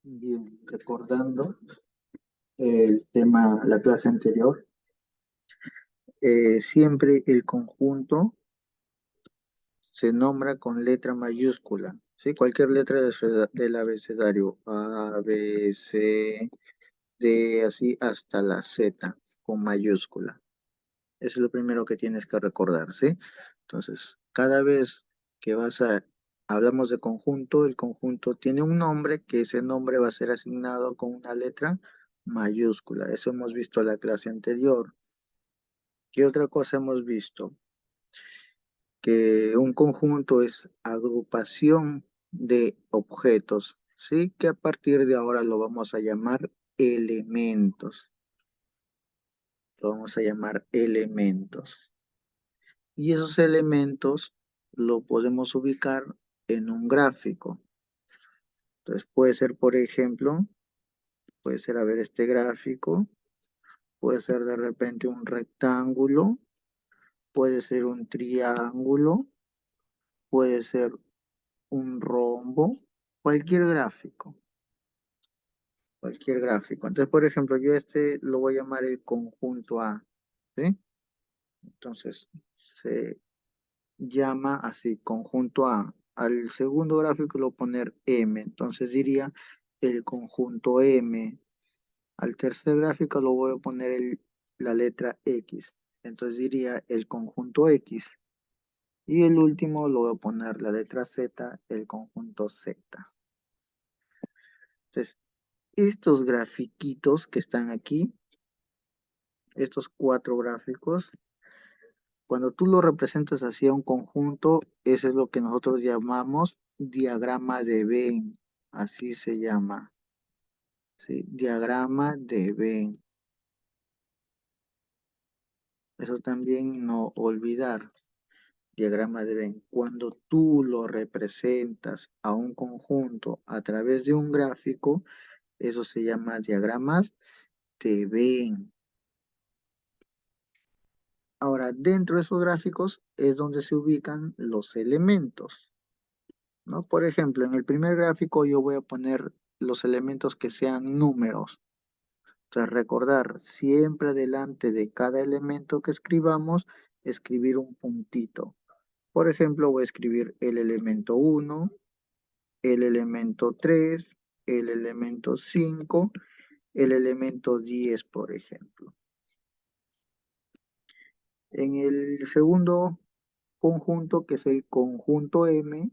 Bien, recordando el tema, la clase anterior, siempre el conjunto se nombra con letra mayúscula, ¿sí? Cualquier letra del abecedario, A, B, C, D, así hasta la Z, con mayúscula. Eso es lo primero que tienes que recordar, ¿sí? Entonces, cada vez que hablamos de conjunto, el conjunto tiene un nombre, que ese nombre va a ser asignado con una letra mayúscula. Eso hemos visto en la clase anterior. ¿Qué otra cosa hemos visto? Que un conjunto es agrupación de objetos, ¿sí? Que a partir de ahora lo vamos a llamar elementos. Lo vamos a llamar elementos. Y esos elementos lo podemos ubicar en un gráfico. Entonces puede ser, por ejemplo, puede ser, a ver, este gráfico, puede ser de repente un rectángulo, puede ser un triángulo, puede ser un rombo, cualquier gráfico, cualquier gráfico. Entonces, por ejemplo, yo este lo voy a llamar el conjunto A, ¿sí? Entonces, se llama así, conjunto A. Al segundo gráfico lo voy a poner M, entonces diría el conjunto M. Al tercer gráfico lo voy a poner la letra X, entonces diría el conjunto X. Y el último lo voy a poner la letra Z, el conjunto Z. Entonces, estos grafiquitos que están aquí, estos cuatro gráficos, cuando tú lo representas hacia un conjunto, eso es lo que nosotros llamamos diagrama de Venn, así se llama, ¿sí? Diagrama de Venn. Eso también no olvidar, diagrama de Venn. Cuando tú lo representas a un conjunto a través de un gráfico, eso se llama diagramas de Venn. Ahora, dentro de esos gráficos es donde se ubican los elementos, ¿no? Por ejemplo, en el primer gráfico yo voy a poner los elementos que sean números. Entonces, recordar siempre delante de cada elemento que escribamos, escribir un puntito. Por ejemplo, voy a escribir el elemento 1, el elemento 3, el elemento 5, el elemento 10, por ejemplo. En el segundo conjunto, que es el conjunto M,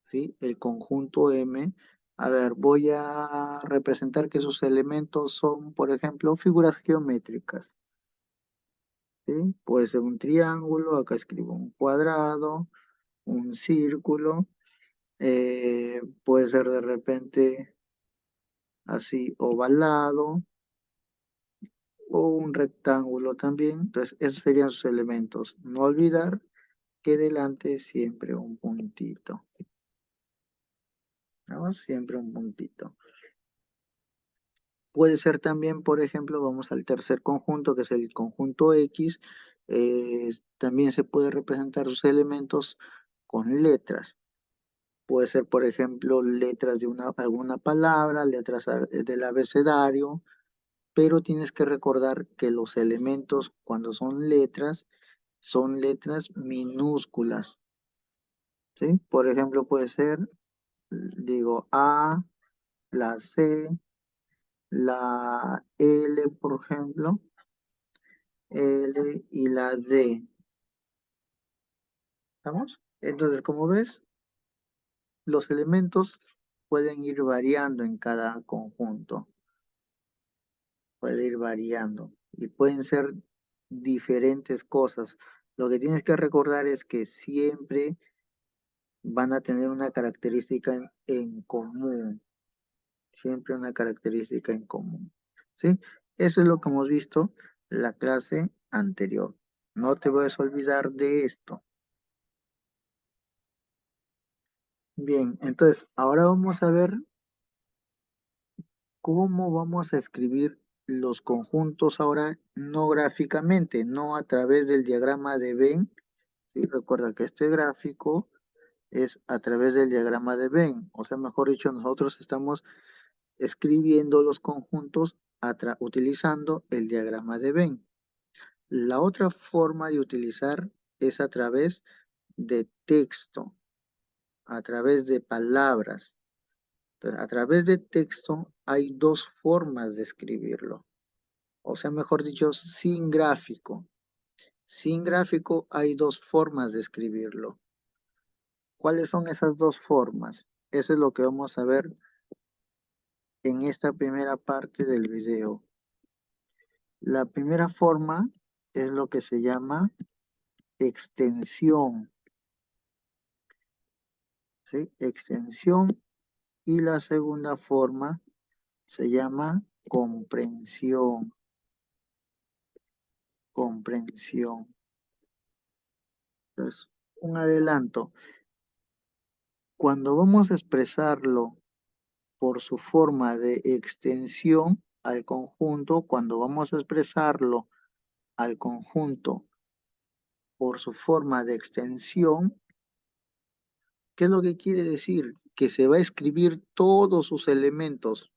¿sí? El conjunto M. A ver, voy a representar que sus elementos son, por ejemplo, figuras geométricas, ¿sí? Puede ser un triángulo, acá escribo un cuadrado, un círculo, puede ser de repente así ovalado o un rectángulo también. Entonces, esos serían sus elementos. No olvidar que delante siempre un puntito, ¿no? Siempre un puntito. Puede ser también, por ejemplo, vamos al tercer conjunto, que es el conjunto X. También se puede representar sus elementos con letras. Puede ser, por ejemplo, letras de alguna palabra, del abecedario, pero tienes que recordar que los elementos, cuando son letras minúsculas, ¿sí? Por ejemplo, puede ser, digo, A, la C, la L, por ejemplo, L y la D. ¿Estamos? Entonces, como ves, los elementos pueden ir variando en cada conjunto. Puede ir variando. Y pueden ser diferentes cosas. Lo que tienes que recordar es que siempre van a tener una característica en común. Siempre una característica en común. ¿Sí? Eso es lo que hemos visto la clase anterior. No te puedes olvidar de esto. Bien, entonces ahora vamos a ver cómo vamos a escribir los conjuntos ahora no gráficamente, no a través del diagrama de Venn. ¿Sí? Recuerda que este gráfico es a través del diagrama de Venn, o sea, mejor dicho, nosotros estamos escribiendo los conjuntos utilizando el diagrama de Venn. La otra forma de utilizar es a través de texto, a través de palabras. Entonces, a través de texto hay dos formas de escribirlo. O sea, mejor dicho, sin gráfico. Sin gráfico hay dos formas de escribirlo. ¿Cuáles son esas dos formas? Eso es lo que vamos a ver en esta primera parte del video. La primera forma es lo que se llama extensión, ¿sí? Extensión. Y la segunda forma se llama comprensión. Comprensión. Entonces, un adelanto. Cuando vamos a expresarlo por su forma de extensión al conjunto, cuando vamos a expresarlo al conjunto por su forma de extensión, ¿qué es lo que quiere decir? Que se va a escribir todos sus elementos,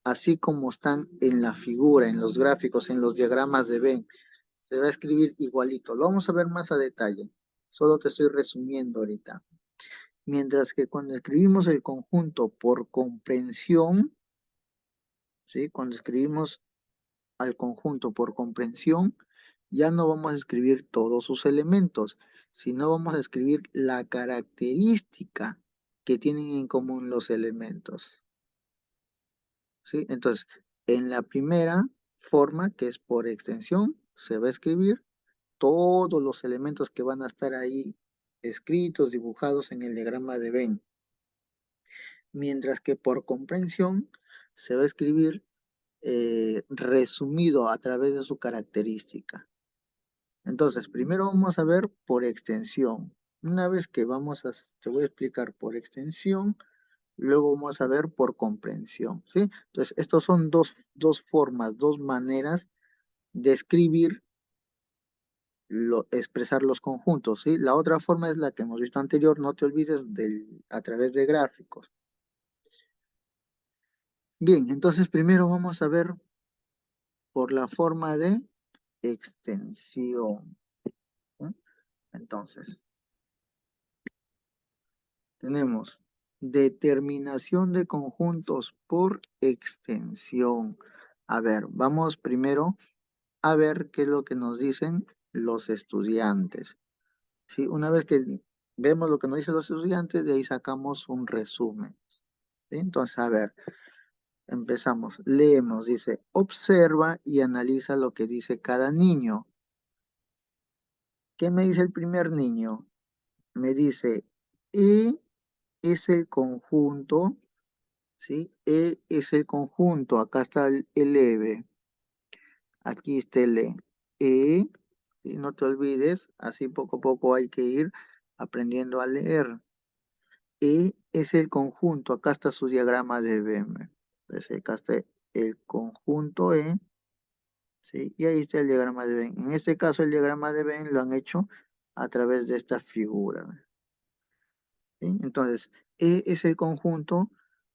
así como están en la figura, en los gráficos, en los diagramas de Venn. Se va a escribir igualito. Lo vamos a ver más a detalle. Solo te estoy resumiendo ahorita. Mientras que cuando escribimos el conjunto por comprensión, ¿sí? Cuando escribimos al conjunto por comprensión, ya no vamos a escribir todos sus elementos, sino vamos a escribir la característica que tienen en común los elementos, ¿sí? Entonces, en la primera forma, que es por extensión, se va a escribir todos los elementos que van a estar ahí escritos, dibujados en el diagrama de Venn. Mientras que por comprensión se va a escribir resumido a través de su característica. Entonces, primero vamos a ver por extensión. Una vez que te voy a explicar por extensión, luego vamos a ver por comprensión, ¿sí? Entonces, estos son dos formas, dos maneras de escribir, expresar los conjuntos, ¿sí? La otra forma es la que hemos visto anterior, no te olvides, a través de gráficos. Bien, entonces primero vamos a ver por la forma de extensión, ¿sí? Entonces, tenemos determinación de conjuntos por extensión. A ver, vamos primero a ver qué es lo que nos dicen los estudiantes. ¿Sí? Una vez que vemos lo que nos dicen los estudiantes, de ahí sacamos un resumen. ¿Sí? Entonces, a ver, empezamos. Leemos, dice, observa y analiza lo que dice cada niño. ¿Qué me dice el primer niño? Me dice, E es el conjunto, ¿sí? E es el conjunto, acá está el EVE, aquí está el E. E, ¿sí? No te olvides, así poco a poco hay que ir aprendiendo a leer. E es el conjunto, acá está su diagrama de Venn. Entonces acá está el conjunto E, ¿sí? Y ahí está el diagrama de Venn. En este caso el diagrama de Venn lo han hecho a través de esta figura, ¿sí? Entonces, E es el conjunto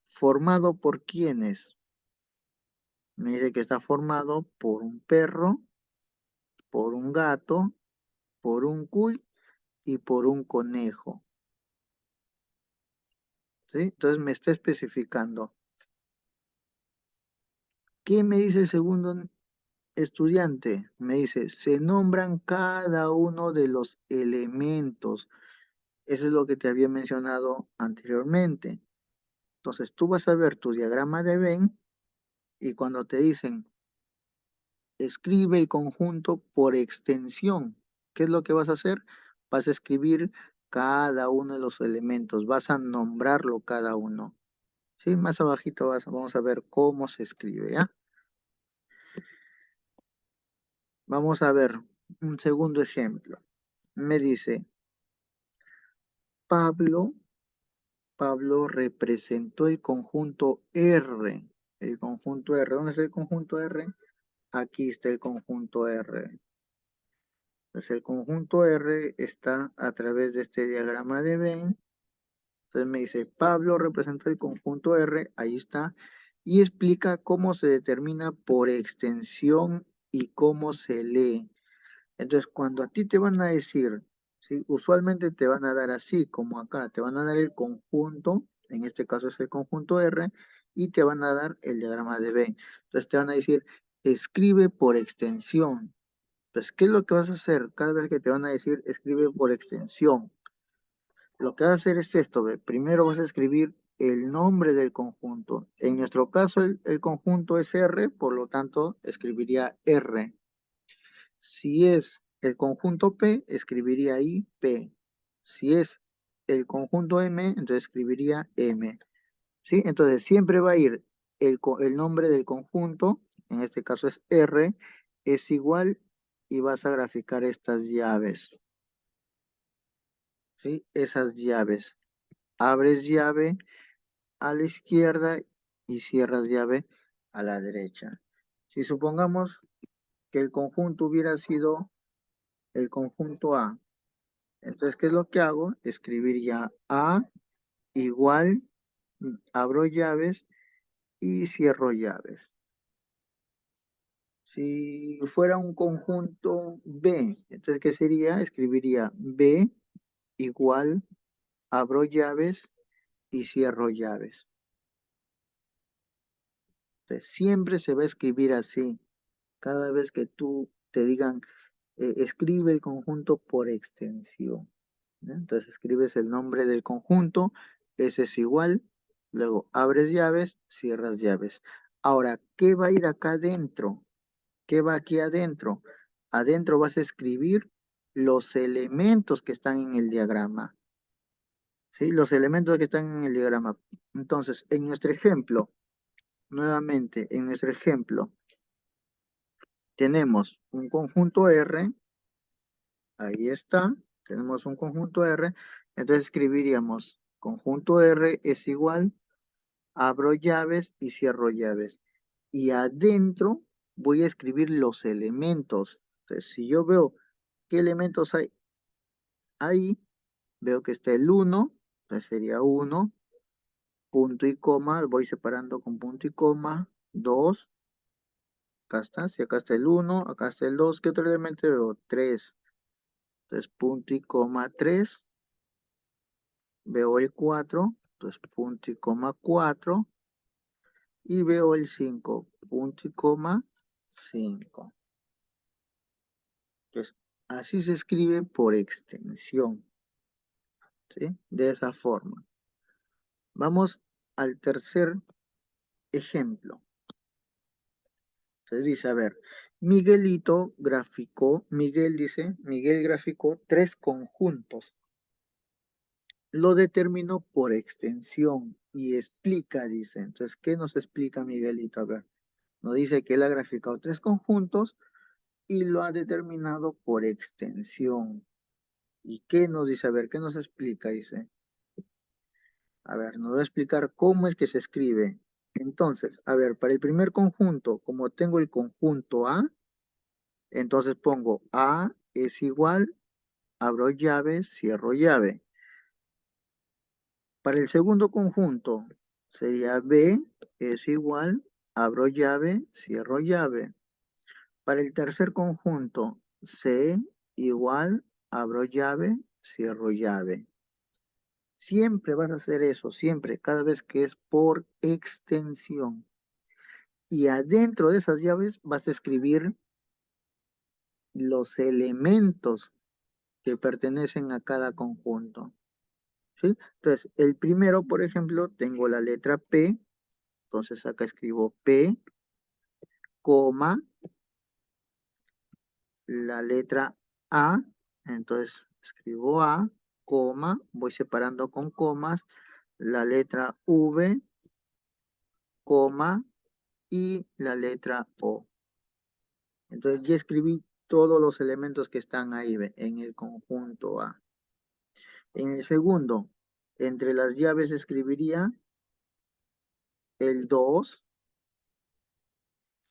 formado por ¿quiénes? Me dice que está formado por un perro, por un gato, por un cuy y por un conejo, ¿sí? Entonces me está especificando. ¿Qué me dice el segundo estudiante? Me dice, se nombran cada uno de los elementos. Eso es lo que te había mencionado anteriormente. Entonces tú vas a ver tu diagrama de Venn y cuando te dicen escribe el conjunto por extensión. ¿Qué es lo que vas a hacer? Vas a escribir cada uno de los elementos, vas a nombrarlo cada uno. Sí, más abajito vamos a ver cómo se escribe, ¿ya? Vamos a ver un segundo ejemplo. Me dice, Pablo, Pablo representó el conjunto R. El conjunto R, ¿dónde está el conjunto R? Aquí está el conjunto R. Entonces el conjunto R está a través de este diagrama de Venn. Entonces me dice, Pablo representa el conjunto R, ahí está. y explica cómo se determina por extensión y cómo se lee. Entonces, cuando a ti te van a decir, ¿sí? Usualmente te van a dar así, como acá, te van a dar el conjunto, en este caso es el conjunto R, y te van a dar el diagrama de Venn. Entonces te van a decir, escribe por extensión. Entonces, ¿qué es lo que vas a hacer? Cada vez que te van a decir, escribe por extensión. Lo que vas a hacer es esto, ¿ve? Primero vas a escribir el nombre del conjunto. En nuestro caso, el conjunto es R, por lo tanto, escribiría R. Si es el conjunto P, escribiría ahí P. Si es el conjunto M, entonces escribiría M. ¿Sí? Entonces siempre va a ir el nombre del conjunto, en este caso es R, es igual y vas a graficar estas llaves. ¿Sí? Esas llaves. Abres llave a la izquierda y cierras llave a la derecha. Si supongamos que el conjunto hubiera sido el conjunto A, entonces, ¿qué es lo que hago? Escribir ya A igual, abro llaves y cierro llaves. Si fuera un conjunto B, entonces, ¿qué sería? Escribiría B igual, abro llaves y cierro llaves. Entonces, siempre se va a escribir así. Cada vez que tú te digan, escribe el conjunto por extensión. ¿Ya? Entonces escribes el nombre del conjunto, ese es igual, luego abres llaves, cierras llaves. Ahora, ¿qué va a ir acá adentro? ¿Qué va aquí adentro? Adentro vas a escribir los elementos que están en el diagrama. ¿Sí? Los elementos que están en el diagrama. Entonces, en nuestro ejemplo, nuevamente, en nuestro ejemplo, tenemos un conjunto R, ahí está, tenemos un conjunto R, entonces escribiríamos conjunto R es igual, abro llaves y cierro llaves. Y adentro voy a escribir los elementos. Entonces, si yo veo qué elementos hay ahí, veo que está el 1, entonces sería 1, punto y coma, voy separando con punto y coma, 2, acá está, si acá está el 1, acá está el 2, ¿qué otro elemento veo? 3, entonces punto y coma 3, veo el 4, entonces punto y coma 4, y veo el 5, punto y coma 5. Entonces, así se escribe por extensión, ¿sí? De esa forma. Vamos al tercer ejemplo. Entonces dice, a ver, Miguel graficó 3 conjuntos. Lo determinó por extensión y explica, dice. Entonces, ¿qué nos explica Miguelito? A ver, nos dice que él ha graficado 3 conjuntos y lo ha determinado por extensión. ¿Y qué nos dice? A ver, ¿qué nos explica? Dice, a ver, nos va a explicar cómo es que se escribe. Entonces, a ver, para el primer conjunto, como tengo el conjunto A, entonces pongo A es igual, abro llave, cierro llave. Para el segundo conjunto, sería B es igual, abro llave, cierro llave. Para el tercer conjunto, C igual, abro llave, cierro llave. Siempre vas a hacer eso, siempre, cada vez que es por extensión. Y adentro de esas llaves vas a escribir los elementos que pertenecen a cada conjunto. ¿Sí? Entonces, el primero, por ejemplo, tengo la letra P, entonces acá escribo P, coma, la letra A, entonces escribo A, coma, voy separando con comas, la letra V, coma, y la letra O. Entonces ya escribí todos los elementos que están ahí en el conjunto A. En el segundo, entre las llaves escribiría el 2,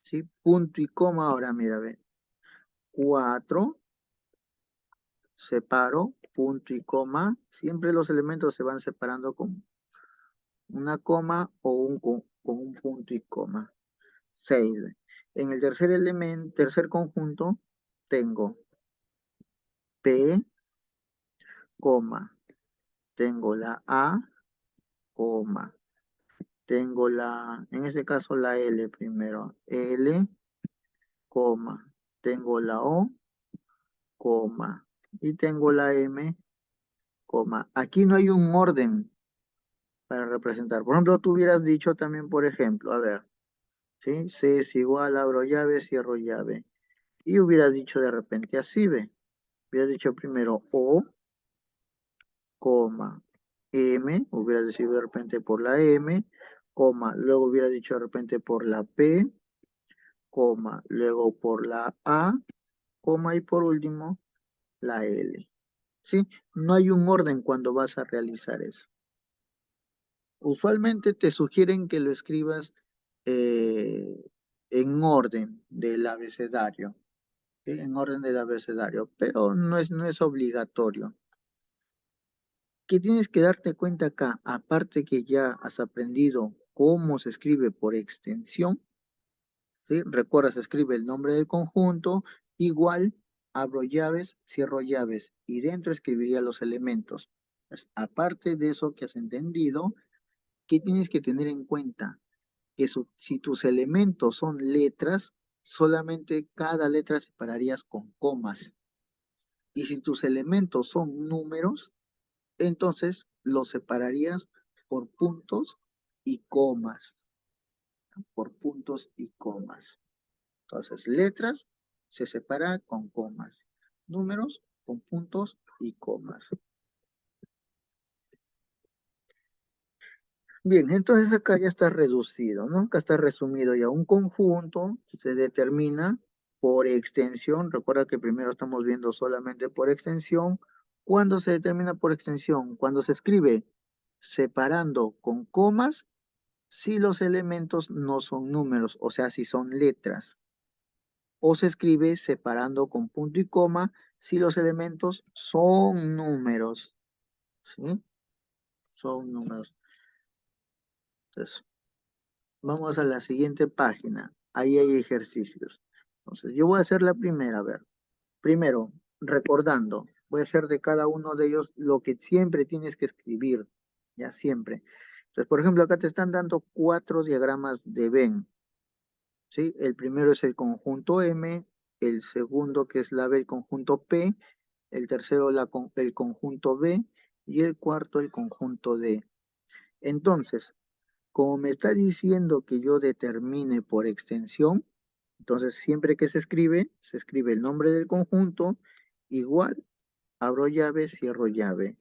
¿sí? Punto y coma, ahora mira, ve, 4, separo, punto y coma. Siempre los elementos se van separando con una coma o con un punto y coma. 6. En el tercer elemento, tercer conjunto, tengo P, coma, tengo la A, coma, tengo en este caso la L primero, L, coma, tengo la O, coma, y tengo la M, coma. Aquí no hay un orden para representar. Por ejemplo, tú hubieras dicho también, por ejemplo, a ver, ¿sí? C es igual, abro llave, cierro llave. Y hubieras dicho de repente así, ve. Hubieras dicho primero O, coma, M, hubieras decidido de repente por la M, coma, luego hubieras dicho de repente por la P, coma, luego por la A, coma, y por último la L. ¿Sí? No hay un orden cuando vas a realizar eso. Usualmente te sugieren que lo escribas en orden del abecedario, ¿sí? En orden del abecedario, pero no es obligatorio. ¿Qué tienes que darte cuenta acá? Aparte que ya has aprendido cómo se escribe por extensión, ¿sí? Recuerda, se escribe el nombre del conjunto, igual, abro llaves, cierro llaves, y dentro escribiría los elementos. Pues, aparte de eso que has entendido, ¿qué tienes que tener en cuenta? Que si tus elementos son letras, solamente cada letra separarías con comas. Y si tus elementos son números, entonces los separarías por puntos y comas. Por puntos y comas. Entonces, letras se separa con comas. Números con puntos y comas. Bien, entonces acá ya está reducido, ¿no? Acá está resumido ya. Un conjunto se determina por extensión. Recuerda que primero estamos viendo solamente por extensión. ¿Cuándo se determina por extensión? Cuando se escribe separando con comas si los elementos no son números, o sea, si son letras. O se escribe separando con punto y coma si los elementos son números, ¿sí? Son números. Entonces, vamos a la siguiente página. Ahí hay ejercicios. Entonces, yo voy a hacer la primera, a ver. Primero, recordando, voy a hacer de cada uno de ellos lo que siempre tienes que escribir, ya siempre. Entonces, por ejemplo, acá te están dando 4 diagramas de Venn, ¿sí? El primero es el conjunto M, el segundo que es la B, el conjunto P, el tercero el conjunto B y el cuarto el conjunto D. Entonces, como me está diciendo que yo determine por extensión, entonces siempre que se escribe el nombre del conjunto, igual, abro llave, cierro llave.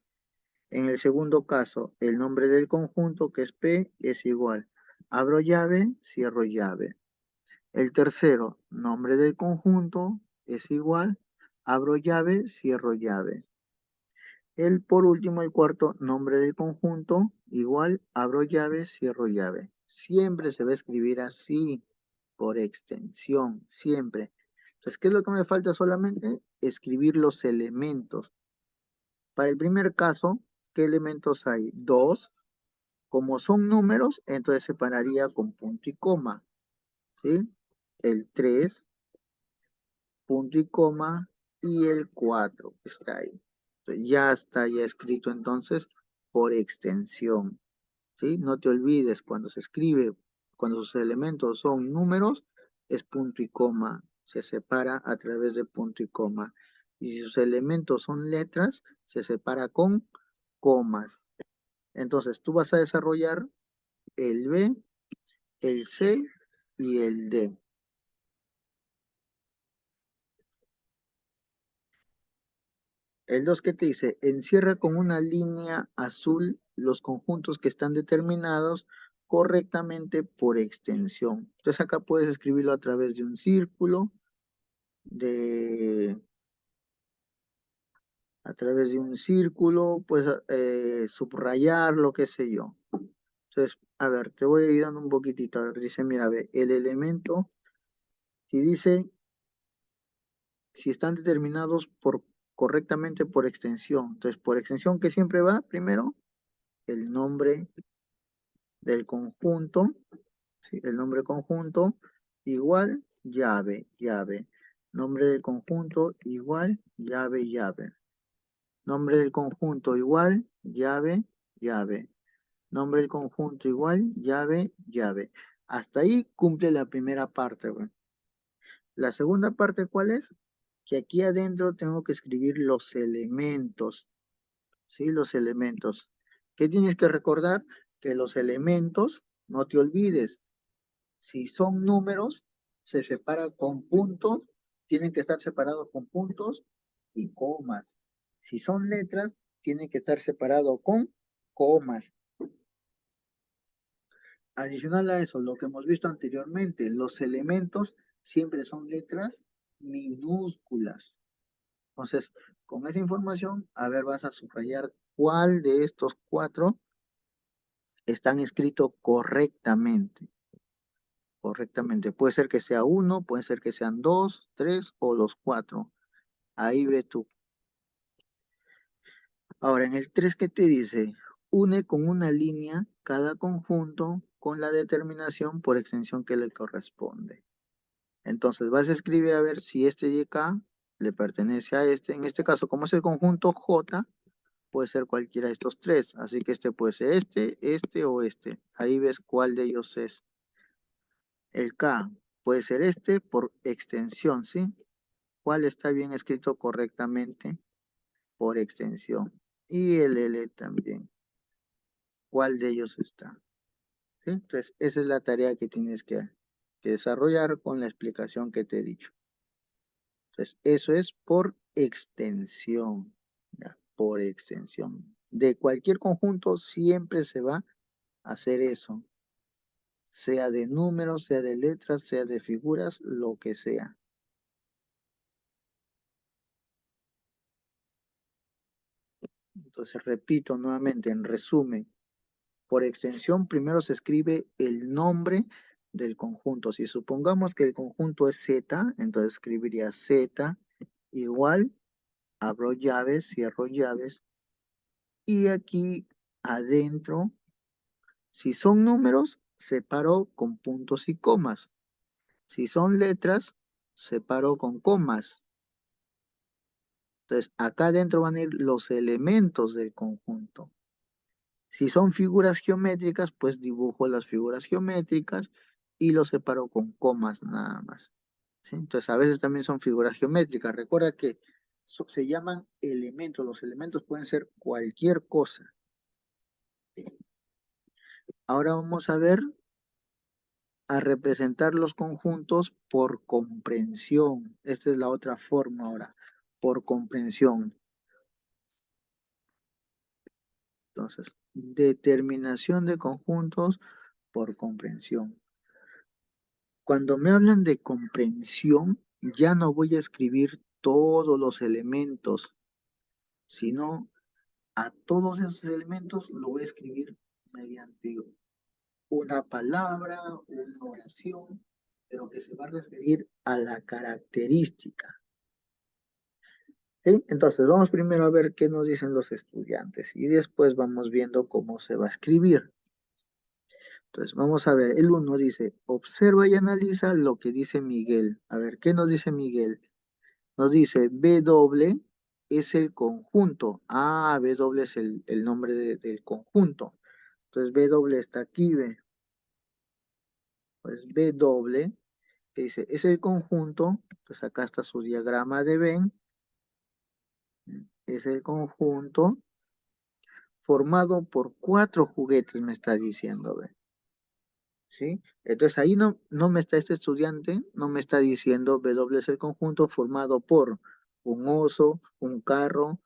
En el segundo caso, el nombre del conjunto, que es P, es igual. Abro llave, cierro llave. El tercero, nombre del conjunto, es igual. Abro llave, cierro llave. Por último, el cuarto, nombre del conjunto, igual, abro llave, cierro llave. Siempre se va a escribir así, por extensión, siempre. Entonces, ¿qué es lo que me falta solamente? Escribir los elementos. Para el primer caso, ¿qué elementos hay? Dos. Como son números, entonces separaría con punto y coma, ¿sí? El 3, punto y coma, y el 4 está ahí. Entonces, ya está ya escrito entonces por extensión, ¿sí? No te olvides, cuando se escribe, cuando sus elementos son números, es punto y coma, se separa a través de punto y coma. Y si sus elementos son letras, se separa con comas. Entonces, tú vas a desarrollar el B, el C y el D. El 2 que te dice, encierra con una línea azul los conjuntos que están determinados correctamente por extensión. Entonces acá puedes escribirlo a través de un círculo, a través de un círculo, pues subrayar, lo que sé yo. Entonces, a ver, te voy a ir dando un poquitito. A ver, dice, mira, ve, el elemento, si dice, si están determinados correctamente por extensión. Entonces, por extensión, ¿qué siempre va? Primero, el nombre del conjunto, ¿sí? El nombre del conjunto igual llave, llave. Nombre del conjunto igual llave, llave. Nombre del conjunto igual llave, llave. Nombre del conjunto igual llave, llave. Hasta ahí cumple la primera parte, güey. La segunda parte, ¿cuál es? Que aquí adentro tengo que escribir los elementos, ¿sí? Los elementos. ¿Qué tienes que recordar? Que los elementos, no te olvides, si son números, se separa con puntos, tienen que estar separados con puntos y comas. Si son letras, tienen que estar separados con comas. Adicional a eso, lo que hemos visto anteriormente, los elementos siempre son letras minúsculas. Entonces, con esa información, a ver, vas a subrayar cuál de estos cuatro están escritos correctamente. Correctamente. Puede ser que sea uno, puede ser que sean dos, tres o los cuatro. Ahí ves tú. Ahora, en el 3, ¿qué te dice? Une con una línea cada conjunto con la determinación por extensión que le corresponde. Entonces, vas a escribir a ver si este de acá le pertenece a este. En este caso, como es el conjunto J, puede ser cualquiera de estos tres. Así que este puede ser este o este. Ahí ves cuál de ellos es. El K puede ser este por extensión, ¿sí? ¿Cuál está bien escrito correctamente por extensión? Y el L también. ¿Cuál de ellos está? ¿Sí? Entonces, esa es la tarea que tienes que desarrollar con la explicación que te he dicho. Entonces, eso es por extensión. ¿Ya? Por extensión. De cualquier conjunto siempre se va a hacer eso. Sea de números, sea de letras, sea de figuras, lo que sea. Entonces, repito nuevamente, en resumen, por extensión, primero se escribe el nombre del conjunto. Si supongamos que el conjunto es Z, entonces escribiría Z igual, abro llaves, cierro llaves, y aquí adentro, si son números, separo con puntos y comas. Si son letras, separo con comas. Entonces, acá adentro van a ir los elementos del conjunto. Si son figuras geométricas, pues dibujo las figuras geométricas y los separo con comas nada más. ¿Sí? Entonces, a veces también son figuras geométricas. Recuerda que se llaman elementos. Los elementos pueden ser cualquier cosa. Ahora vamos a ver a representar los conjuntos por comprensión. Esta es la otra forma ahora, por comprensión. Entonces, determinación de conjuntos por comprensión. Cuando me hablan de comprensión, ya no voy a escribir todos los elementos, sino a todos esos elementos lo voy a escribir mediante una palabra, una oración, pero que se va a referir a la característica. ¿Sí? Entonces, vamos primero a ver qué nos dicen los estudiantes y después vamos viendo cómo se va a escribir. Entonces, vamos a ver, el uno dice, observa y analiza lo que dice Miguel. A ver, ¿qué nos dice Miguel? Nos dice W es el conjunto. Ah, W es el nombre del conjunto. Entonces, W está aquí, ve. Pues W, que dice, es el conjunto. Pues acá está su diagrama de Venn. Es el conjunto formado por cuatro juguetes, me está diciendo, ve. ¿Sí? Entonces ahí no me está este estudiante, no me está diciendo W es el conjunto formado por un oso, un carro,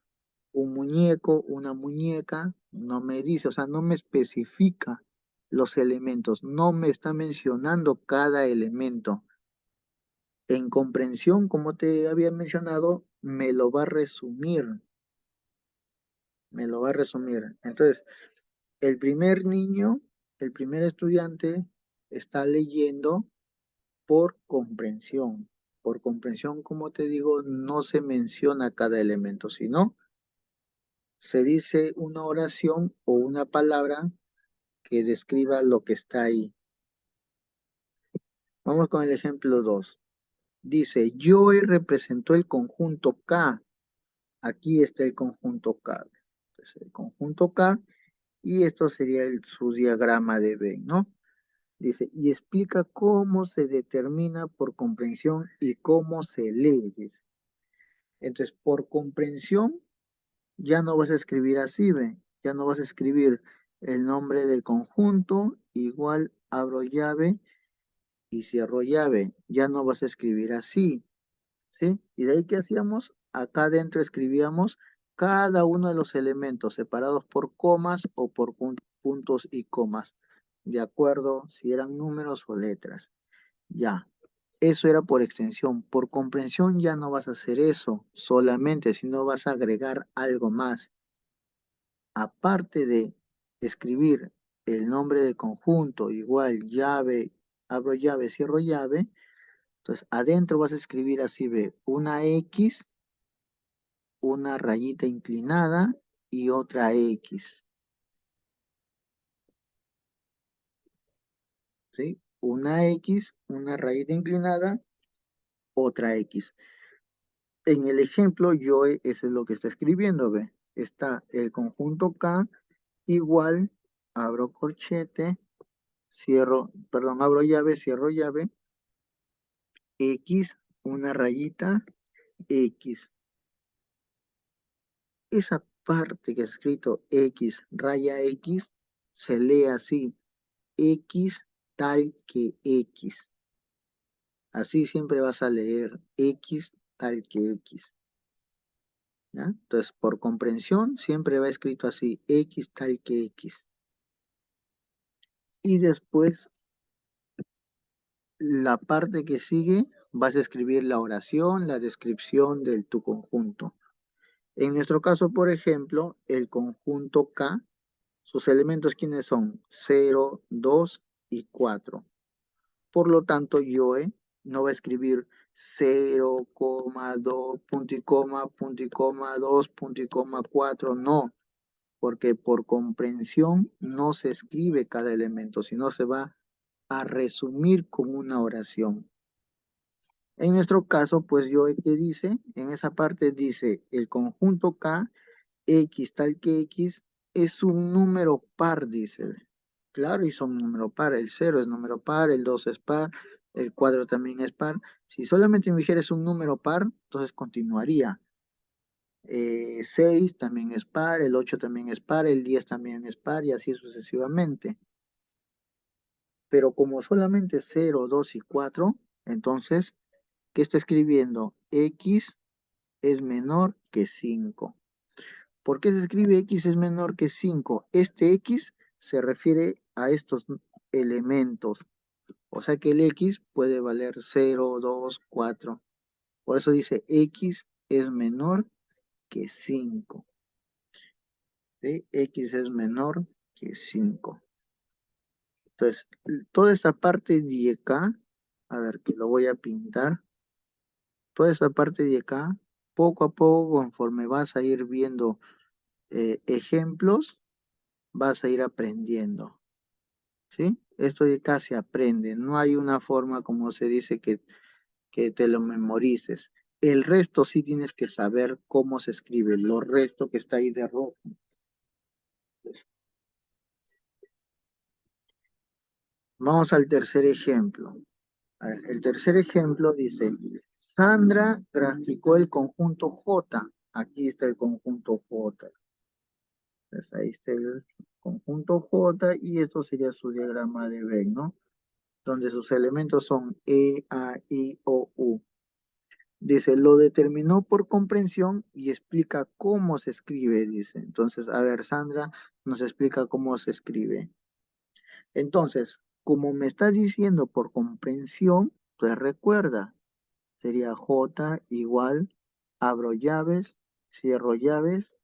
un muñeco, una muñeca, no me dice, o sea, no me especifica los elementos, no me está mencionando cada elemento. En comprensión, como te había mencionado, me lo va a resumir, me lo va a resumir. Entonces, el primer niño, el primer estudiante está leyendo por comprensión. Por comprensión, como te digo, no se menciona cada elemento, sino se dice una oración o una palabra que describa lo que está ahí. Vamos con el ejemplo 2. Dice, Joey representó el conjunto K. Aquí está el conjunto K. Entonces, el conjunto K, y esto sería su diagrama de Venn, ¿no? Dice, y explica cómo se determina por comprensión y cómo se lee, dice. Entonces, por comprensión, ya no vas a escribir así, ¿ve? Ya no vas a escribir el nombre del conjunto, igual abro llave y cierro llave. Ya no vas a escribir así, ¿sí? Y de ahí, ¿qué hacíamos? Acá adentro escribíamos cada uno de los elementos separados por comas o por puntos y comas, de acuerdo si eran números o letras. Ya, eso era por extensión. Por comprensión ya no vas a hacer eso solamente, sino vas a agregar algo más. Aparte de escribir el nombre del conjunto, igual llave, abro llave, cierro llave, entonces adentro vas a escribir así, ve, una X, una rayita inclinada y otra X, ¿sí? Una X, una rayita inclinada, otra X. En el ejemplo, yo, eso es lo que está escribiendo, ve. Está el conjunto K igual, abro corchete, cierro, perdón, abro llave, cierro llave, X, una rayita, X. Esa parte que ha escrito X, raya X, se lee así, X tal que X. Así siempre vas a leer X tal que X. ¿Ya? Entonces, por comprensión, siempre va escrito así, X tal que X. Y después, la parte que sigue, vas a escribir la oración, la descripción de tu conjunto. En nuestro caso, por ejemplo, el conjunto K, sus elementos, ¿quiénes son? 0, 2 y 4. Por lo tanto, Joe no va a escribir 0,2, punto y coma, 2, punto y coma, 4, no, porque por comprensión no se escribe cada elemento, sino se va a resumir con una oración. En nuestro caso, pues Joe, ¿qué dice? En esa parte dice, el conjunto K X tal que X es un número par, dice. Claro, y son número par. El 0 es número par, el 2 es par, el 4 también es par. Si solamente me dijeras un número par, entonces continuaría. 6 también es par, el 8 también es par, el 10 también es par y así sucesivamente. Pero como solamente 0, 2 y 4, entonces, ¿qué está escribiendo? X es menor que 5. ¿Por qué se escribe X es menor que 5? Este X se refiere a estos elementos. O sea que el X puede valer 0, 2, 4. Por eso dice X es menor que 5. ¿Sí? X es menor que 5. Entonces, toda esta parte de acá, a ver que lo voy a pintar. Toda esta parte de acá, poco a poco, conforme vas a ir viendo ejemplos, vas a ir aprendiendo. ¿Sí? Esto de acá se aprende, no hay una forma como se dice que te lo memorices. El resto sí tienes que saber cómo se escribe, lo resto que está ahí de rojo. Vamos al tercer ejemplo. A ver, el tercer ejemplo dice, Sandra graficó el conjunto J. Aquí está el conjunto J. Entonces ahí está el conjunto J y esto sería su diagrama de Venn, ¿no? Donde sus elementos son E, A, I, O, U. Dice, lo determinó por comprensión y explica cómo se escribe, dice. Entonces, a ver, Sandra nos explica cómo se escribe. Entonces, como me está diciendo por comprensión, pues recuerda, sería J igual, abro llaves, cierro llaves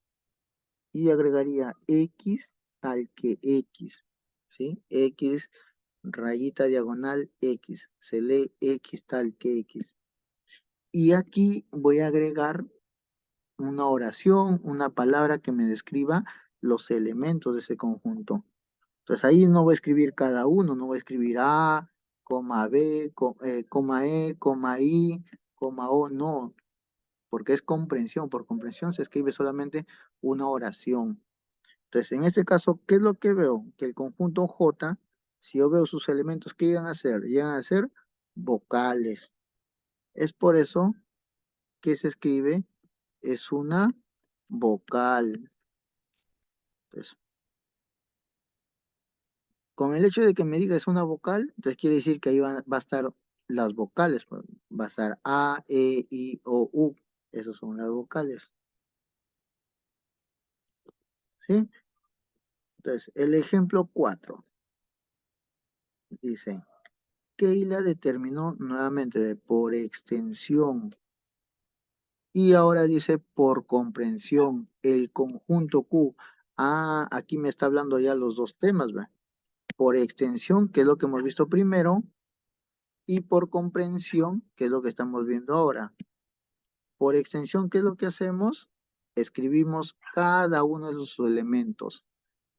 y agregaría X tal que X, ¿sí? X, rayita diagonal X, se lee X tal que X. Y aquí voy a agregar una oración, una palabra que me describa los elementos de ese conjunto. Entonces ahí no voy a escribir cada uno, no voy a escribir A, coma B, coma E, coma I, coma O, no, porque es comprensión. Por comprensión se escribe solamente una oración. Entonces, en este caso, ¿qué es lo que veo? Que el conjunto J, si yo veo sus elementos, ¿qué llegan a ser? Llegan a ser vocales. Es por eso que se escribe, es una vocal. Entonces, con el hecho de que me diga es una vocal, entonces quiere decir que ahí va a estar las vocales. Pues, va a estar A, E, I, O, U. Esas son las vocales. ¿Sí? Entonces, el ejemplo 4 dice, Keila determinó nuevamente por extensión y ahora dice por comprensión el conjunto Q. Ah, aquí me está hablando ya los dos temas, ¿va? Por extensión, que es lo que hemos visto primero, y por comprensión, que es lo que estamos viendo ahora. Por extensión, ¿qué es lo que hacemos? Escribimos cada uno de sus elementos,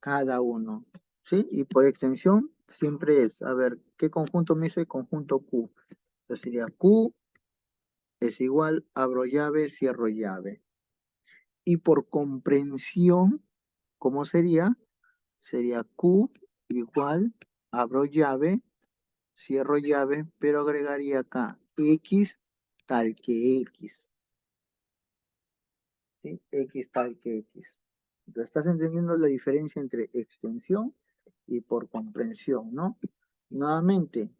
cada uno, ¿sí? Y por extensión siempre es, a ver, ¿qué conjunto me dice? Conjunto Q. Entonces sería Q es igual, abro llave, cierro llave. Y por comprensión, ¿cómo sería? Sería Q igual, abro llave, cierro llave, pero agregaría acá X tal que X. ¿Sí? X tal que X. Entonces, ¿estás entendiendo la diferencia entre extensión y por comprensión, no? Nuevamente,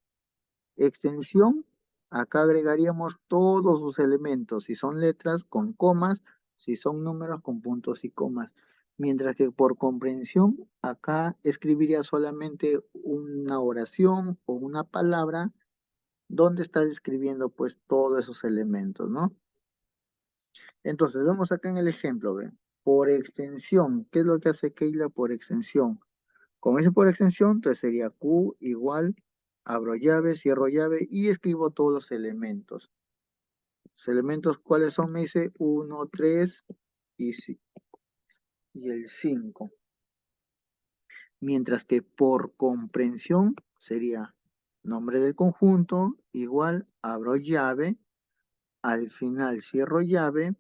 extensión, acá agregaríamos todos sus elementos, si son letras con comas, si son números con puntos y comas. Mientras que por comprensión, acá escribiría solamente una oración o una palabra donde está escribiendo pues todos esos elementos, ¿no? Entonces, vemos acá en el ejemplo, ¿ven? Por extensión, ¿qué es lo que hace Keila por extensión? Como dice por extensión, entonces sería Q igual, abro llave, cierro llave y escribo todos los elementos. Los elementos, ¿cuáles son? Me dice 1, 3 y el 5. Mientras que por comprensión sería nombre del conjunto igual, abro llave, al final cierro llave,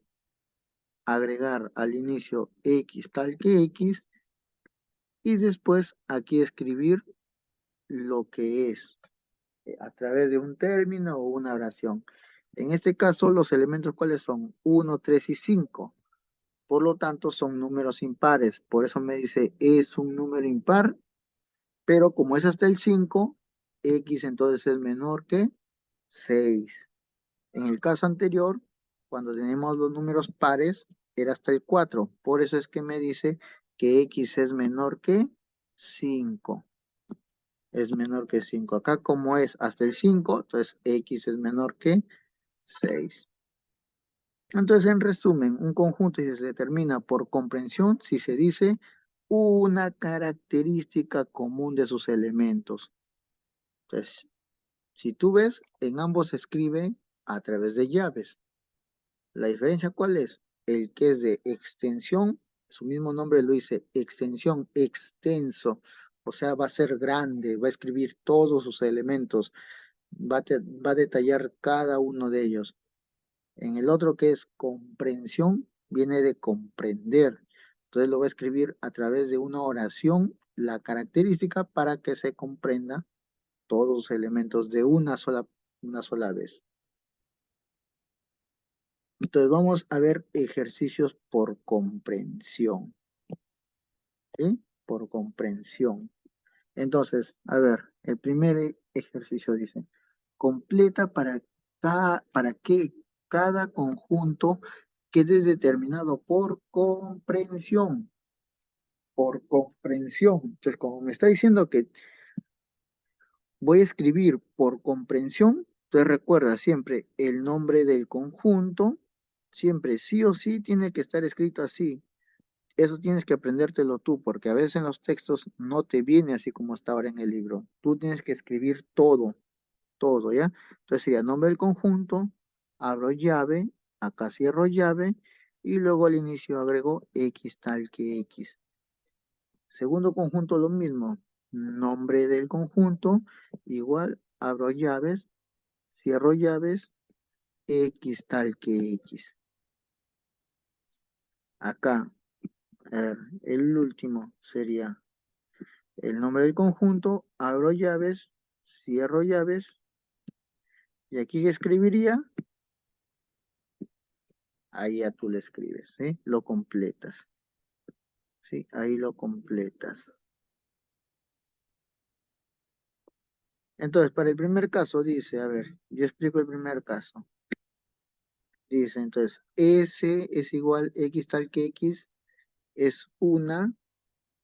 agregar al inicio X tal que X y después aquí escribir lo que es a través de un término o una oración. En este caso, los elementos cuáles son 1, 3 y 5. Por lo tanto, son números impares. Por eso me dice es un número impar, pero como es hasta el 5, X entonces es menor que 6. En el caso anterior, cuando tenemos los números pares, era hasta el 4. Por eso es que me dice que X es menor que 5. Es menor que 5. Acá como es hasta el 5, entonces X es menor que 6. Entonces, en resumen, un conjunto si se determina por comprensión, si se dice una característica común de sus elementos. Entonces, si tú ves, en ambos se escribe a través de llaves. La diferencia, ¿cuál es? El que es de extensión, su mismo nombre lo dice, extensión, extenso. O sea, va a ser grande, va a escribir todos sus elementos, va a detallar cada uno de ellos. En el otro que es comprensión, viene de comprender. Entonces lo voy a escribir a través de una oración, la característica para que se comprenda todos los elementos de una sola vez. Entonces vamos a ver ejercicios por comprensión. ¿Sí? Por comprensión. Entonces, a ver, el primer ejercicio dice, completa para que cada conjunto quede determinado por comprensión. Por comprensión. Entonces, como me está diciendo que voy a escribir por comprensión, entonces recuerda siempre el nombre del conjunto, siempre sí o sí tiene que estar escrito así. Eso tienes que aprendértelo tú, porque a veces en los textos no te viene así como está ahora en el libro. Tú tienes que escribir todo, todo, ¿ya? Entonces sería nombre del conjunto, abro llave, acá cierro llave, y luego al inicio agrego X tal que X. Segundo conjunto lo mismo, nombre del conjunto, igual, abro llaves, cierro llaves, X tal que X. Acá, a ver, el último sería el nombre del conjunto, abro llaves, cierro llaves, y aquí ¿qué escribiría? Ahí ya tú lo escribes, ¿sí? Lo completas, ¿sí? Ahí lo completas. Entonces, para el primer caso dice, a ver, yo explico el primer caso. Dice, entonces, S es igual X tal que X es una,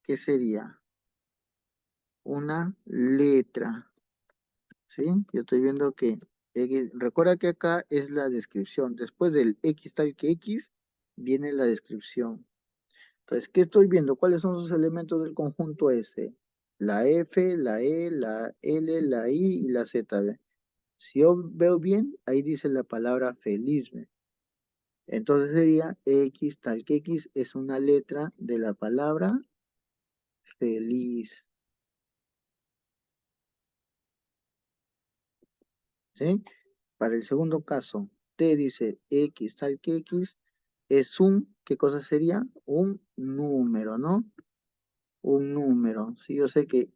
¿qué sería? Una letra, ¿sí? Yo estoy viendo que X, recuerda que acá es la descripción. Después del X tal que X, viene la descripción. Entonces, ¿qué estoy viendo? ¿Cuáles son los elementos del conjunto S? La F, la E, la L, la I y la Z. ¿Ve? Si yo veo bien, ahí dice la palabra feliz. ¿Ve? Entonces sería X tal que X es una letra de la palabra feliz. ¿Sí? Para el segundo caso, T dice X tal que X es un, ¿qué cosa sería? Un número, ¿no? Un número. Si yo sé que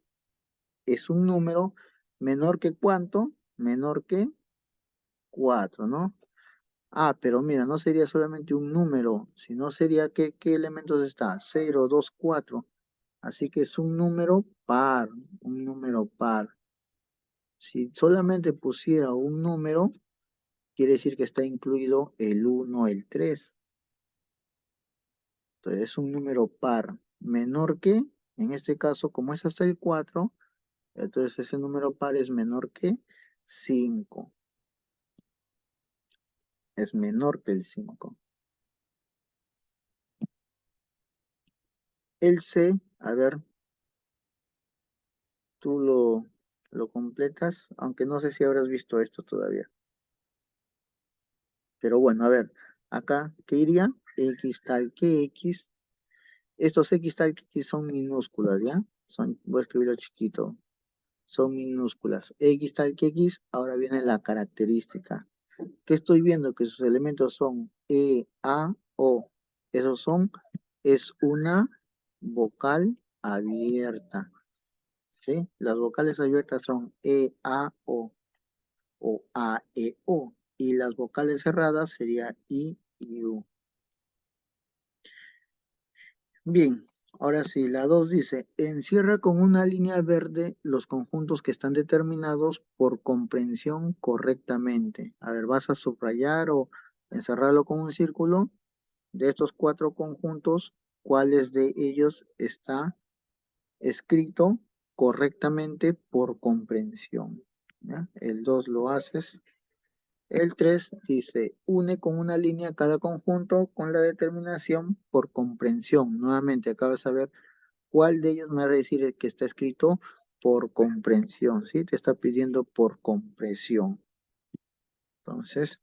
es un número menor que cuánto, menor que 4, ¿no? Ah, pero mira, no sería solamente un número, sino sería ¿qué elementos está? 0, 2, 4. Así que es un número par, un número par. Si solamente pusiera un número, quiere decir que está incluido el 1, el 3. Entonces es un número par menor que, en este caso, como es hasta el 4, entonces ese número par es menor que 5. Es menor que el 5. El C, a ver, tú lo completas, aunque no sé si habrás visto esto todavía. Pero bueno, a ver, acá, ¿qué iría? X tal que X. Estos X tal que X son minúsculas, ¿ya? Voy a escribirlo chiquito. Son minúsculas. X tal que X, ahora viene la característica. ¿Qué estoy viendo? Que sus elementos son E, A, O. Esos son, es una vocal abierta. ¿Sí? Las vocales abiertas son E, A, o A, E, O. Y las vocales cerradas sería I y U. Bien, ahora sí, la 2 dice, encierra con una línea verde los conjuntos que están determinados por comprensión correctamente. A ver, vas a subrayar o encerrarlo con un círculo. De estos 4 conjuntos, ¿cuáles de ellos está escrito correctamente por comprensión? ¿Ya? El 2 lo haces. El 3 dice, une con una línea cada conjunto con la determinación por comprensión. Nuevamente, acá vas a ver cuál de ellos me va a decir que está escrito por comprensión, ¿sí? Te está pidiendo por comprensión. Entonces,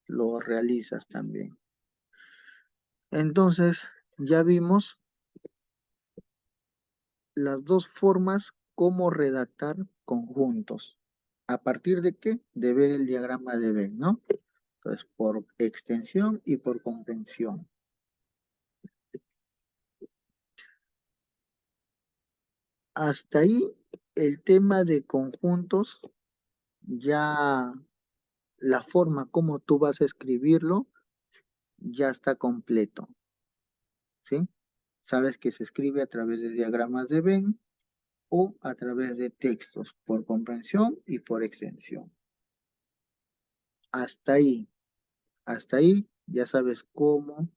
lo realizas también. Entonces, ya vimos las dos formas como redactar conjuntos. ¿A partir de qué? De ver el diagrama de Venn, ¿no? Entonces, por extensión y por comprensión. Hasta ahí el tema de conjuntos, ya la forma como tú vas a escribirlo ya está completo, ¿sí? Sabes que se escribe a través de diagramas de Venn o a través de textos por comprensión y por extensión. Hasta ahí, hasta ahí ya sabes cómo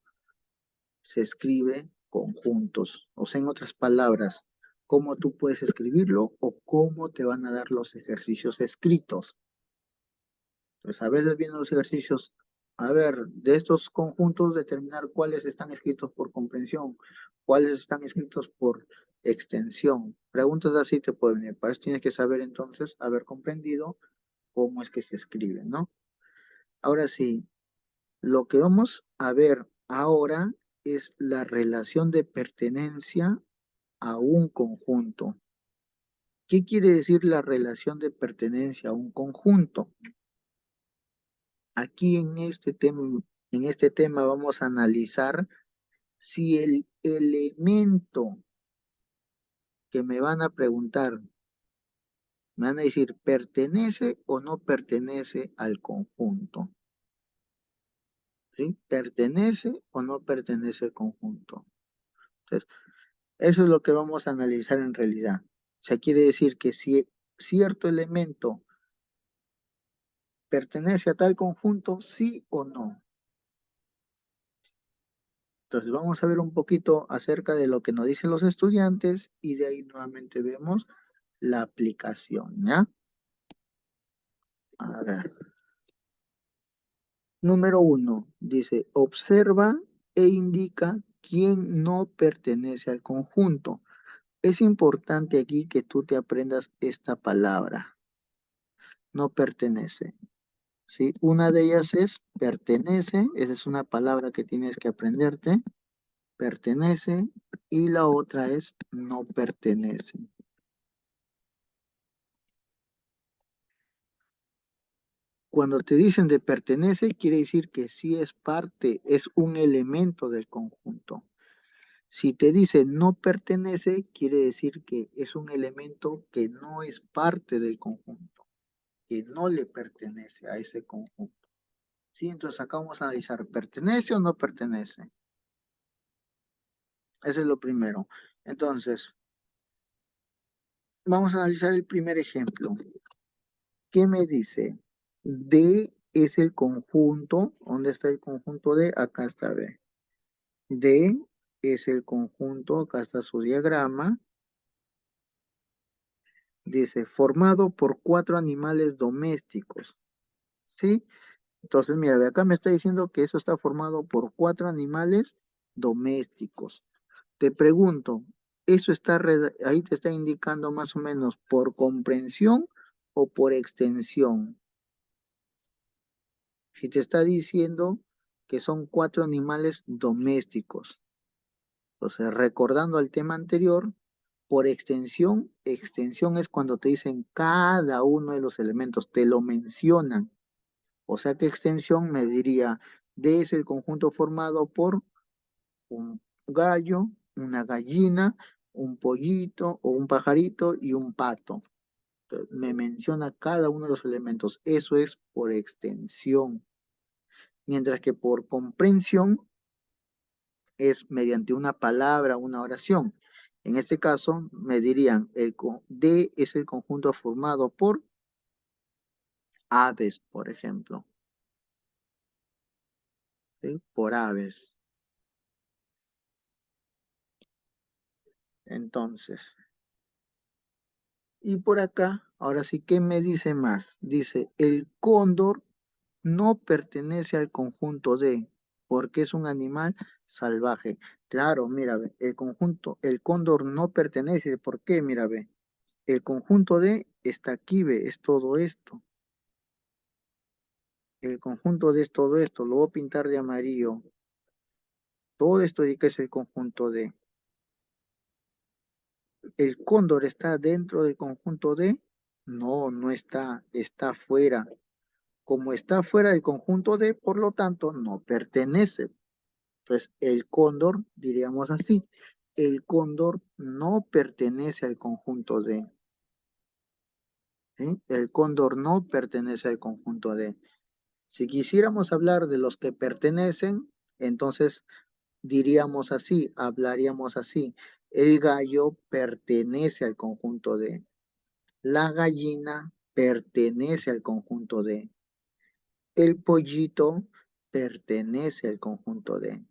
se escribe conjuntos. O sea, en otras palabras, cómo tú puedes escribirlo o cómo te van a dar los ejercicios escritos. Entonces, a veces vienen los ejercicios, a ver, de estos conjuntos determinar cuáles están escritos por comprensión, cuáles están escritos por extensión. Preguntas así te pueden venir. Para eso tienes que saber entonces, haber comprendido cómo es que se escribe, ¿no? Ahora sí, lo que vamos a ver ahora es la relación de pertenencia a un conjunto. ¿Qué quiere decir la relación de pertenencia a un conjunto? Aquí en este tema vamos a analizar si el elemento que me van a preguntar, me van a decir, ¿pertenece o no pertenece al conjunto? ¿Sí? ¿Pertenece o no pertenece al conjunto? Entonces, eso es lo que vamos a analizar en realidad. O sea, quiere decir que si cierto elemento pertenece a tal conjunto, sí o no. Entonces, vamos a ver un poquito acerca de lo que nos dicen los estudiantes y de ahí nuevamente vemos la aplicación, ¿ya? A ver. Número 1, dice, observa e indica quién no pertenece al conjunto. Es importante aquí que tú te aprendas esta palabra, no pertenece, ¿sí? Una de ellas es pertenece, esa es una palabra que tienes que aprenderte, pertenece, y la otra es no pertenece. Cuando te dicen de pertenece, quiere decir que sí es parte, es un elemento del conjunto. Si te dice no pertenece, quiere decir que es un elemento que no es parte del conjunto, que no le pertenece a ese conjunto. ¿Sí? Entonces acá vamos a analizar, ¿pertenece o no pertenece? Eso es lo primero. Entonces, vamos a analizar el primer ejemplo. ¿Qué me dice? D es el conjunto. ¿Dónde está el conjunto D? Acá está B. D es el conjunto, acá está su diagrama. Dice, formado por 4 animales domésticos. ¿Sí? Entonces, mira, ve acá me está diciendo que eso está formado por 4 animales domésticos. Te pregunto, ¿eso está ahí te está indicando más o menos por comprensión o por extensión? Si te está diciendo que son 4 animales domésticos. Entonces, recordando el tema anterior, por extensión, extensión es cuando te dicen cada uno de los elementos, te lo mencionan. O sea que extensión me diría, D es el conjunto formado por un gallo, una gallina, un pollito o un pajarito y un pato. Entonces, me menciona cada uno de los elementos. Eso es por extensión. Mientras que por comprensión es mediante una palabra, una oración. En este caso, me dirían, D es el conjunto formado por aves, por ejemplo. ¿Sí? Por aves. Entonces, y por acá, ahora sí, ¿qué me dice más? Dice, el cóndor no pertenece al conjunto D, porque es un animal salvaje. Claro, mira, ve, el conjunto, el cóndor no pertenece. ¿Por qué? Mira, ve, el conjunto D está aquí, ve, es todo esto. El conjunto D es todo esto. Lo voy a pintar de amarillo. Todo esto de que es el conjunto D. ¿El cóndor está dentro del conjunto D? No, no está, está fuera. Como está fuera del conjunto D, por lo tanto, no pertenece. Entonces, el cóndor, diríamos así, el cóndor no pertenece al conjunto D. ¿Sí? El cóndor no pertenece al conjunto D. Si quisiéramos hablar de los que pertenecen, entonces diríamos así, hablaríamos así. El gallo pertenece al conjunto D. La gallina pertenece al conjunto D. El pollito pertenece al conjunto D.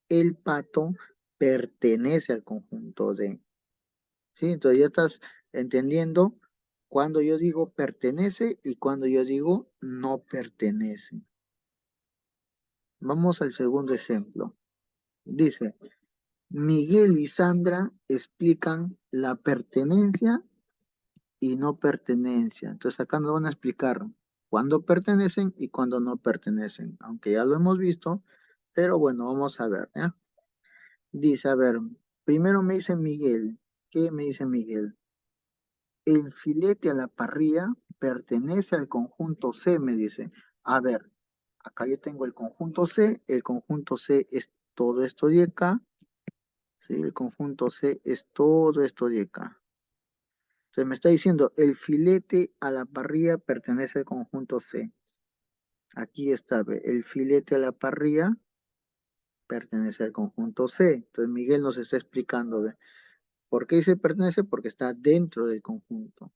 El pato pertenece al conjunto D. ¿Sí? Entonces ya estás entendiendo cuando yo digo pertenece y cuando yo digo no pertenece. Vamos al segundo ejemplo. Dice, Miguel y Sandra explican la pertenencia y no pertenencia. Entonces acá nos van a explicar cuándo pertenecen y cuándo no pertenecen, aunque ya lo hemos visto, pero bueno, vamos a ver, ¿ya? Dice, a ver, primero me dice Miguel. ¿Qué me dice Miguel? el filete a la parrilla pertenece al conjunto C, me dice. A ver, acá yo tengo el conjunto C es todo esto de acá, ¿sí? El conjunto C es todo esto de acá. Entonces me está diciendo, el filete a la parrilla pertenece al conjunto C. Aquí está, ve, el filete a la parrilla pertenece al conjunto C. Entonces Miguel nos está explicando, ve, ¿por qué dice pertenece? Porque está dentro del conjunto.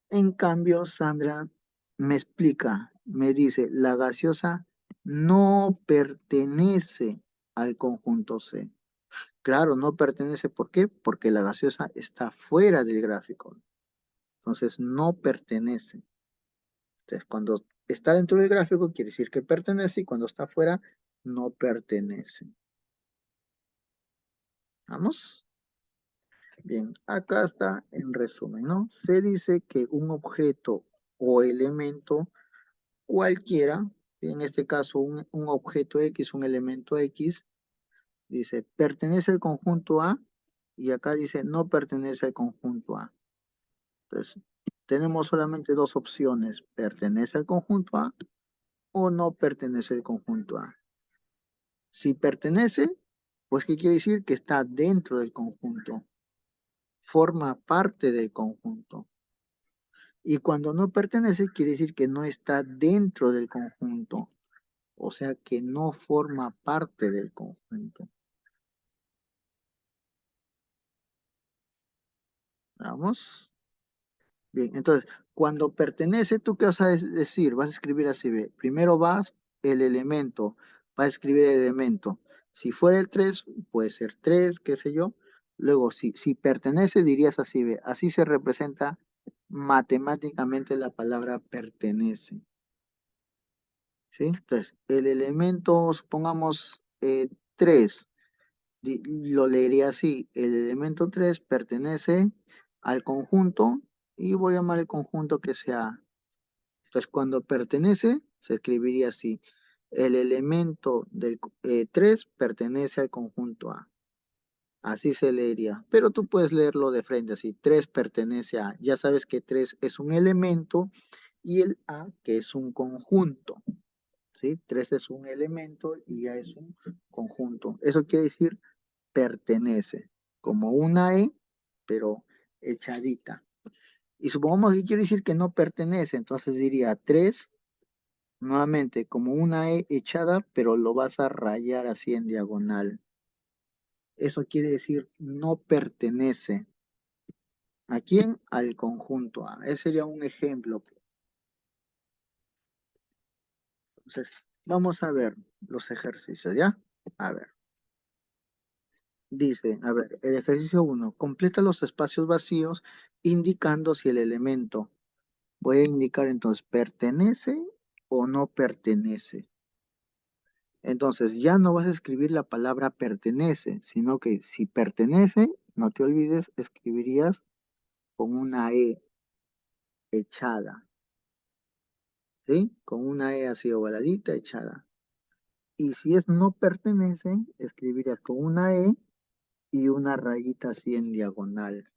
En cambio, Sandra me explica, me dice, la gaseosa no pertenece al conjunto C. Claro, no pertenece, ¿por qué? Porque la gaseosa está fuera del gráfico. Entonces, no pertenece. Entonces, cuando está dentro del gráfico, quiere decir que pertenece, y cuando está fuera, no pertenece. ¿Vamos? Bien, acá está en resumen, ¿no? Se dice que un objeto o elemento cualquiera, en este caso un objeto X, un elemento X, dice pertenece al conjunto A, y acá dice no pertenece al conjunto A. Entonces, tenemos solamente dos opciones, pertenece al conjunto A o no pertenece al conjunto A. Si pertenece, pues ¿qué quiere decir? Que está dentro del conjunto, forma parte del conjunto. Y cuando no pertenece, quiere decir que no está dentro del conjunto, o sea que no forma parte del conjunto. Vamos. Bien, entonces, cuando pertenece, ¿tú qué vas a decir? Vas a escribir así, ve. Primero vas el elemento, vas a escribir el elemento. Si fuera el 3 puede ser 3 qué sé yo. Luego, si pertenece, dirías así, ve. Así se representa matemáticamente la palabra pertenece. ¿Sí? Entonces, el elemento, supongamos 3, lo leería así, el elemento 3 pertenece al conjunto y voy a llamar el conjunto que sea A. Entonces, cuando pertenece, se escribiría así, el elemento del 3 pertenece al conjunto A. Así se leería, pero tú puedes leerlo de frente así, 3 pertenece a, ya sabes que 3 es un elemento y el A que es un conjunto. ¿Sí? 3 es un elemento y A es un conjunto. Eso quiere decir pertenece, como una E, pero echadita. Y supongamos que quiere decir que no pertenece, entonces diría 3 nuevamente como una E echada, pero lo vas a rayar así en diagonal. Eso quiere decir no pertenece. ¿A quién? Al conjunto A. Ese sería un ejemplo. Entonces, vamos a ver los ejercicios, ¿ya? A ver. Dice, a ver, el ejercicio 1, completa los espacios vacíos indicando si el elemento, voy a indicar entonces, pertenece o no pertenece. Entonces, ya no vas a escribir la palabra pertenece, sino que si pertenece, no te olvides, escribirías con una E echada, ¿sí? Con una E así ovaladita echada. Y si es no pertenece, escribirías con una E y una rayita así en diagonal.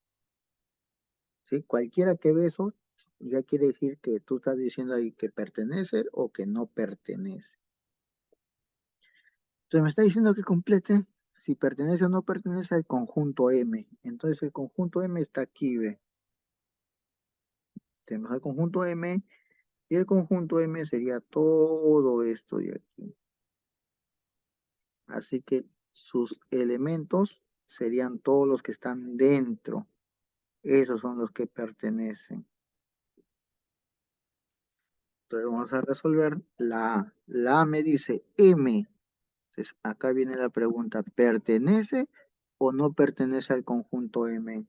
¿Sí? Cualquiera que ve eso, ya quiere decir que tú estás diciendo ahí que pertenece o que no pertenece. Entonces me está diciendo que complete si pertenece o no pertenece al conjunto M. Entonces el conjunto M está aquí, ve. Tenemos el conjunto M y el conjunto M sería todo esto de aquí. Así que sus elementos serían todos los que están dentro. Esos son los que pertenecen. Entonces vamos a resolver la A. La A me dice M. Entonces acá viene la pregunta, ¿pertenece o no pertenece al conjunto M?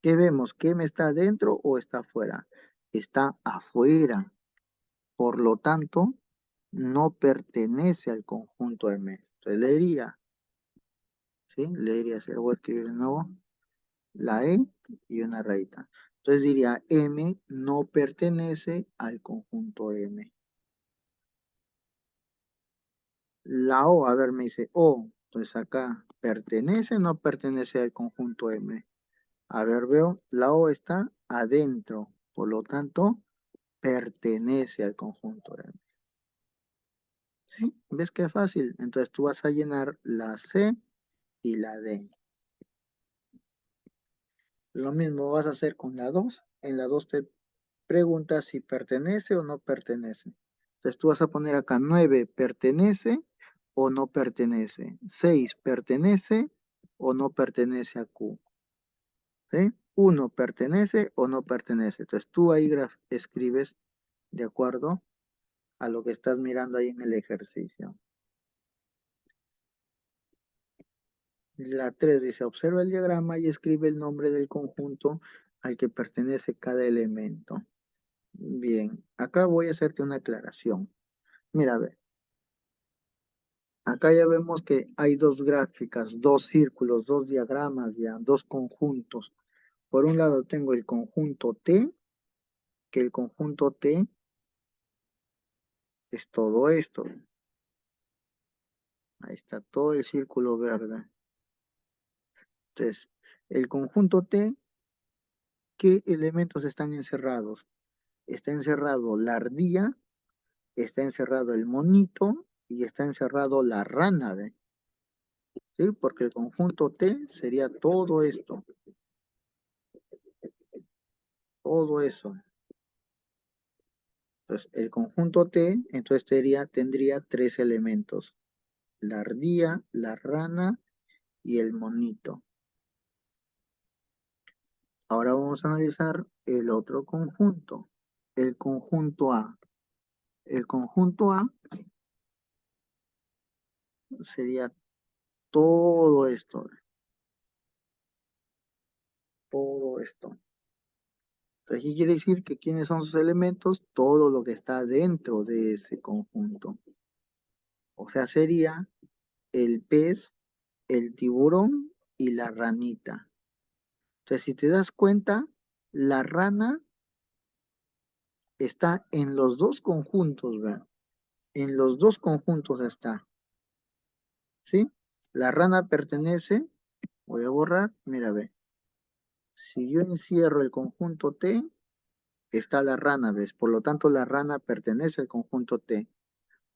¿Qué vemos? ¿Que M está adentro o está afuera? Está afuera. Por lo tanto, no pertenece al conjunto M. Entonces leería, ¿sí? Leería, se lo voy a escribir de nuevo, la E y una rayita. Entonces diría, M no pertenece al conjunto M. La O, a ver, me dice O. Entonces acá, ¿pertenece o no pertenece al conjunto M? A ver, veo, la O está adentro, por lo tanto, pertenece al conjunto M. ¿Sí? ¿Ves qué fácil? Entonces tú vas a llenar la C y la D. Lo mismo vas a hacer con la 2. En la 2 te pregunta si pertenece o no pertenece. Entonces tú vas a poner acá 9 pertenece o no pertenece. 6 pertenece o no pertenece a Q. ¿Sí? 1 pertenece o no pertenece. Entonces tú ahí escribes de acuerdo a lo que estás mirando ahí en el ejercicio. La 3 dice, observa el diagrama y escribe el nombre del conjunto al que pertenece cada elemento. Bien, acá voy a hacerte una aclaración. Mira, a ver, acá ya vemos que hay dos gráficas, dos círculos, dos diagramas ya, dos conjuntos. Por un lado tengo el conjunto T, que el conjunto T es todo esto. Ahí está todo el círculo verde. Entonces, el conjunto T, ¿qué elementos están encerrados? Está encerrado la ardilla, está encerrado el monito y está encerrado la rana, ¿ve? ¿Sí? Porque el conjunto T sería todo esto, todo eso. Entonces, el conjunto T, entonces tendría tres elementos, la ardilla, la rana y el monito. Ahora vamos a analizar el otro conjunto, el conjunto A. El conjunto A sería todo esto, todo esto. Entonces, ¿qué quiere decir? Que ¿quiénes son sus elementos? Todo lo que está dentro de ese conjunto. O sea, sería el pez, el tiburón y la ranita. Entonces, si te das cuenta, la rana está en los dos conjuntos, ¿verdad? En los dos conjuntos está, ¿sí? La rana pertenece, voy a borrar, mira, ve. Si yo encierro el conjunto T, está la rana, ¿ves? Por lo tanto, la rana pertenece al conjunto T.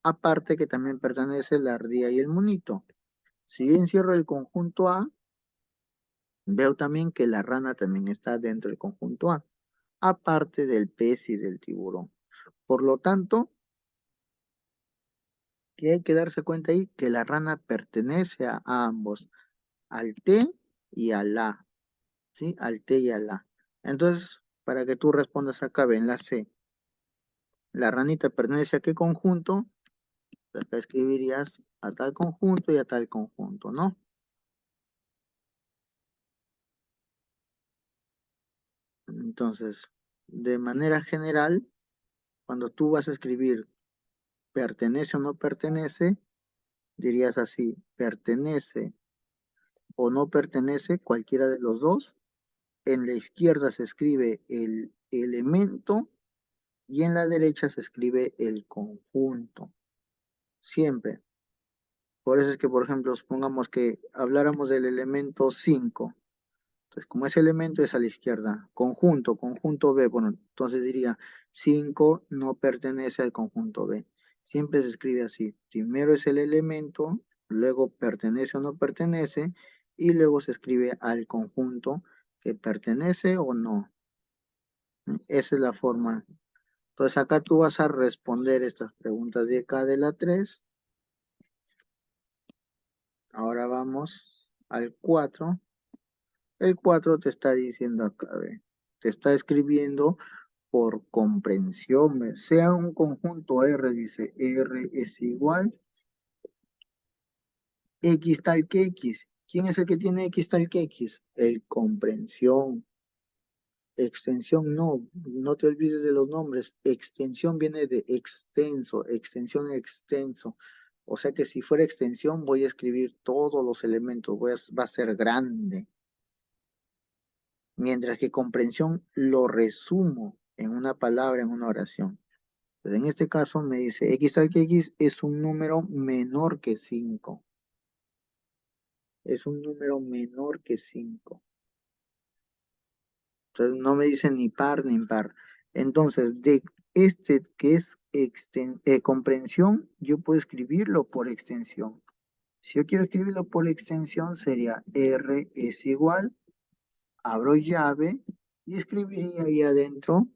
Aparte que también pertenece la ardilla y el monito. Si yo encierro el conjunto A, veo también que la rana también está dentro del conjunto A, aparte del pez y del tiburón. Por lo tanto, que hay que darse cuenta ahí que la rana pertenece a ambos, al T y al A, ¿sí? Al T y al A. Entonces, para que tú respondas acá, ven la C. La ranita pertenece a qué conjunto, acá escribirías a tal conjunto y a tal conjunto, ¿no? Entonces, de manera general, cuando tú vas a escribir pertenece o no pertenece, dirías así, pertenece o no pertenece cualquiera de los dos. En la izquierda se escribe el elemento y en la derecha se escribe el conjunto. Siempre. Por eso es que, por ejemplo, supongamos que habláramos del elemento 5. Entonces, como ese elemento es a la izquierda, conjunto, conjunto B, bueno, entonces diría 5 no pertenece al conjunto B. Siempre se escribe así. Primero es el elemento, luego pertenece o no pertenece, y luego se escribe al conjunto que pertenece o no. Esa es la forma. Entonces acá tú vas a responder estas preguntas de acá de la 3. Ahora vamos al 4. El 4 te está diciendo acá, ve, te está escribiendo por comprensión, ve. Sea un conjunto R, dice R es igual X tal que X. ¿Quién es el que tiene X tal que X? El comprensión. Extensión no, no te olvides de los nombres. Extensión viene de extenso, extensión extenso. O sea que si fuera extensión voy a escribir todos los elementos, va a ser grande. Mientras que comprensión lo resumo en una palabra, en una oración. Pero en este caso me dice X tal que X es un número menor que 5. Es un número menor que 5. Entonces no me dice ni par ni impar. Entonces, de este que es comprensión, yo puedo escribirlo por extensión. Si yo quiero escribirlo por extensión, sería R es igual, abro llave y escribiría ahí adentro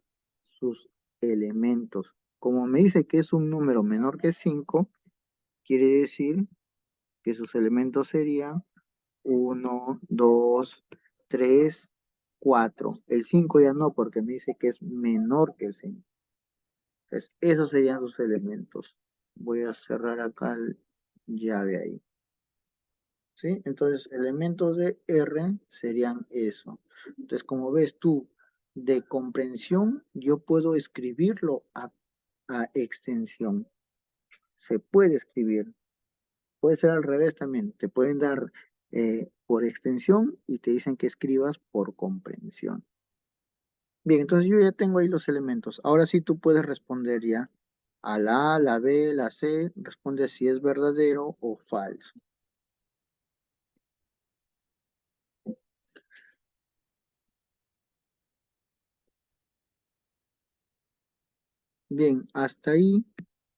sus elementos. Como me dice que es un número menor que 5, quiere decir que sus elementos serían 1, 2, 3, 4. El 5 ya no, porque me dice que es menor que 5. Entonces, esos serían sus elementos. Voy a cerrar acá el llave ahí. ¿Sí? Entonces, elementos de R serían eso. Entonces, como ves tú, de comprensión, yo puedo escribirlo a extensión. Se puede escribir. Puede ser al revés también. Te pueden dar por extensión y te dicen que escribas por comprensión. Bien, entonces yo ya tengo ahí los elementos. Ahora sí tú puedes responder ya a la A, la B, la C. Responde si es verdadero o falso. Bien, hasta ahí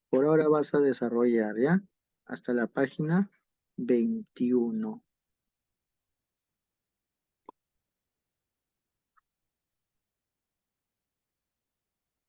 por ahora vas a desarrollar, ¿ya? Hasta la página 21.